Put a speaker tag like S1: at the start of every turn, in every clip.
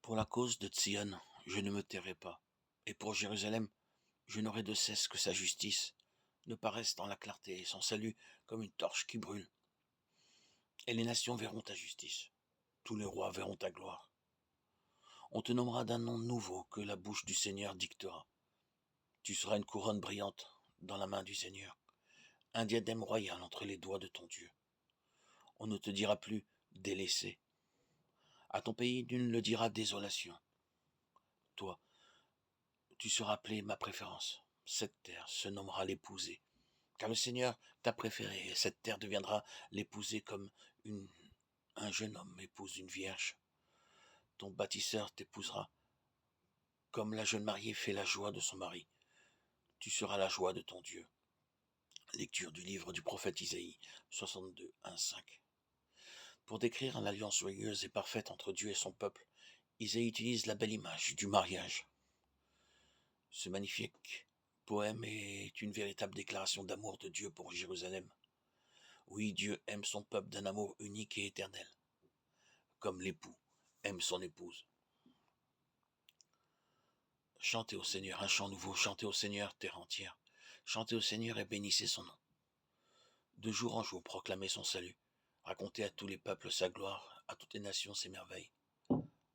S1: Pour la cause de Sion, je ne me tairai pas, et pour Jérusalem, je n'aurai de cesse que sa justice ne paraisse dans la clarté et son salut comme une torche qui brûle. Et les nations verront ta justice, tous les rois verront ta gloire. On te nommera d'un nom nouveau que la bouche du Seigneur dictera. Tu seras une couronne brillante dans la main du Seigneur, un diadème royal entre les doigts de ton Dieu. On ne te dira plus délaissé. À ton pays, nul ne dira désolation. Toi, tu seras appelé ma préférence. Cette terre se nommera l'épousée. Car le Seigneur t'a préféré, et cette terre deviendra l'épousée comme un jeune homme épouse une vierge. Ton bâtisseur t'épousera, comme la jeune mariée fait la joie de son mari. Tu seras la joie de ton Dieu. Lecture du livre du prophète Isaïe, 62, 1, 5. Pour décrire l'alliance joyeuse et parfaite entre Dieu et son peuple, Isaïe utilise la belle image du mariage. Ce magnifique poème est une véritable déclaration d'amour de Dieu pour Jérusalem. Oui, Dieu aime son peuple d'un amour unique et éternel, comme l'époux aime son épouse. Chantez au Seigneur un chant nouveau, chantez au Seigneur terre entière. Chantez au Seigneur et bénissez son nom. De jour en jour, proclamez son salut. Racontez à tous les peuples sa gloire, à toutes les nations ses merveilles.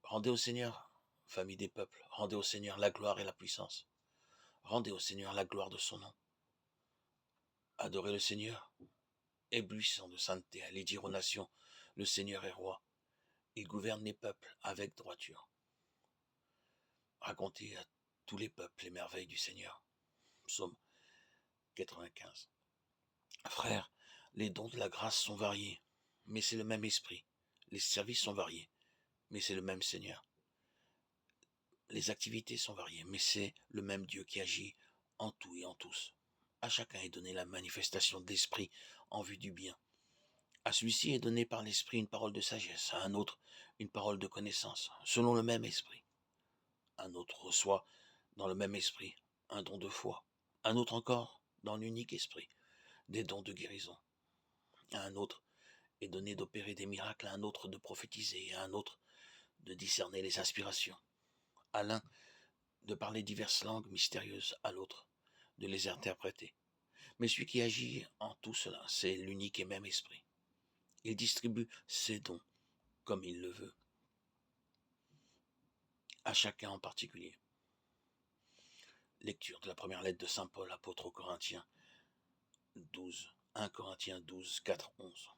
S1: Rendez au Seigneur, famille des peuples, rendez au Seigneur la gloire et la puissance. Rendez au Seigneur la gloire de son nom. Adorez le Seigneur, éblouissant de sainteté, allez dire aux nations, le Seigneur est roi. Il gouverne les peuples avec droiture. Racontez à tous les peuples les merveilles du Seigneur. Psaume 95. Frères, les dons de la grâce sont variés, mais c'est le même esprit. Les services sont variés, mais c'est le même Seigneur. Les activités sont variées, mais c'est le même Dieu qui agit en tout et en tous. À chacun est donnée la manifestation de l'esprit en vue du bien. À celui-ci est donné par l'esprit une parole de sagesse, à un autre une parole de connaissance, selon le même esprit. Un autre reçoit dans le même esprit un don de foi, un autre encore dans l'unique esprit des dons de guérison. À un autre est donné d'opérer des miracles, à un autre de prophétiser, à un autre de discerner les inspirations, à l'un de parler diverses langues mystérieuses, à l'autre de les interpréter. Mais celui qui agit en tout cela, c'est l'unique et même esprit. Il distribue ses dons comme il le veut, à chacun en particulier. Lecture de la première lettre de saint Paul, apôtre aux Corinthiens 12, 1 Corinthiens 12, 4, 11.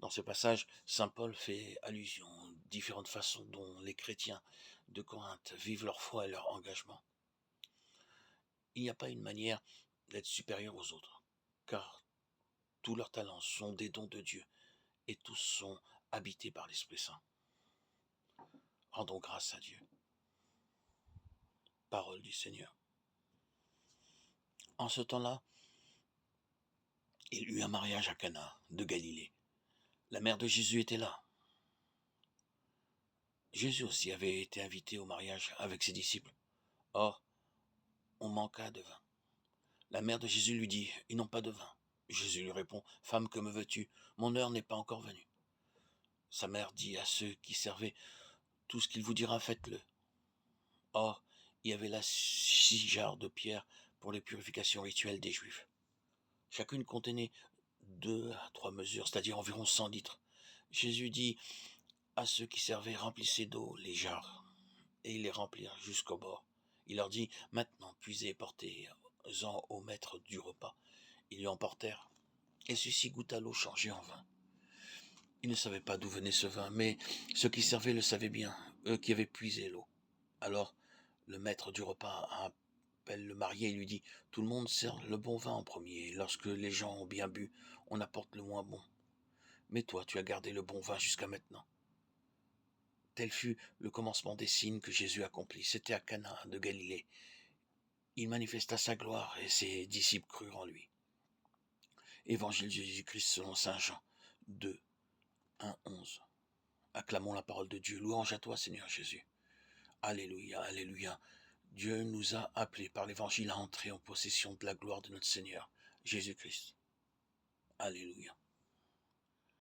S1: Dans ce passage, saint Paul fait allusion aux différentes façons dont les chrétiens de Corinthe vivent leur foi et leur engagement. Il n'y a pas une manière d'être supérieur aux autres, car tous leurs talents sont des dons de Dieu et tous sont habités par l'Esprit Saint. Rendons grâce à Dieu. Parole du Seigneur. En ce temps-là, il eut un mariage à Cana de Galilée. La mère de Jésus était là. Jésus aussi avait été invité au mariage avec ses disciples. Or, on manqua de vin. La mère de Jésus lui dit, « Ils n'ont pas de vin. » Jésus lui répond, « Femme, que me veux-tu? Mon heure n'est pas encore venue. » Sa mère dit à ceux qui servaient, « Tout ce qu'il vous dira, faites-le. » Or, il y avait là 6 jarres de pierre pour les purifications rituelles des Juifs. Chacune contenait 2 à 3 mesures, c'est-à-dire environ 100 litres. Jésus dit à ceux qui servaient, « Remplissez d'eau les jarres. » Et ils les remplirent jusqu'au bord. Il leur dit, « Maintenant, puisez et portez-en au maître du repas. » Ils lui emportèrent, et celui-ci goûta l'eau changée en vin. Ils ne savaient pas d'où venait ce vin, mais ceux qui servaient le savaient bien, eux qui avaient puisé l'eau. Alors, le maître du repas appelle le marié et lui dit, « Tout le monde sert le bon vin en premier, et lorsque les gens ont bien bu, on apporte le moins bon. Mais toi, tu as gardé le bon vin jusqu'à maintenant. » Tel fut le commencement des signes que Jésus accomplit. C'était à Cana de Galilée. Il manifesta sa gloire et ses disciples crurent en lui. Évangile de Jésus-Christ selon saint Jean 2, 1, 11. Acclamons la parole de Dieu. Louange à toi, Seigneur Jésus. Alléluia, alléluia. Dieu nous a appelés par l'évangile à entrer en possession de la gloire de notre Seigneur Jésus-Christ. Alléluia.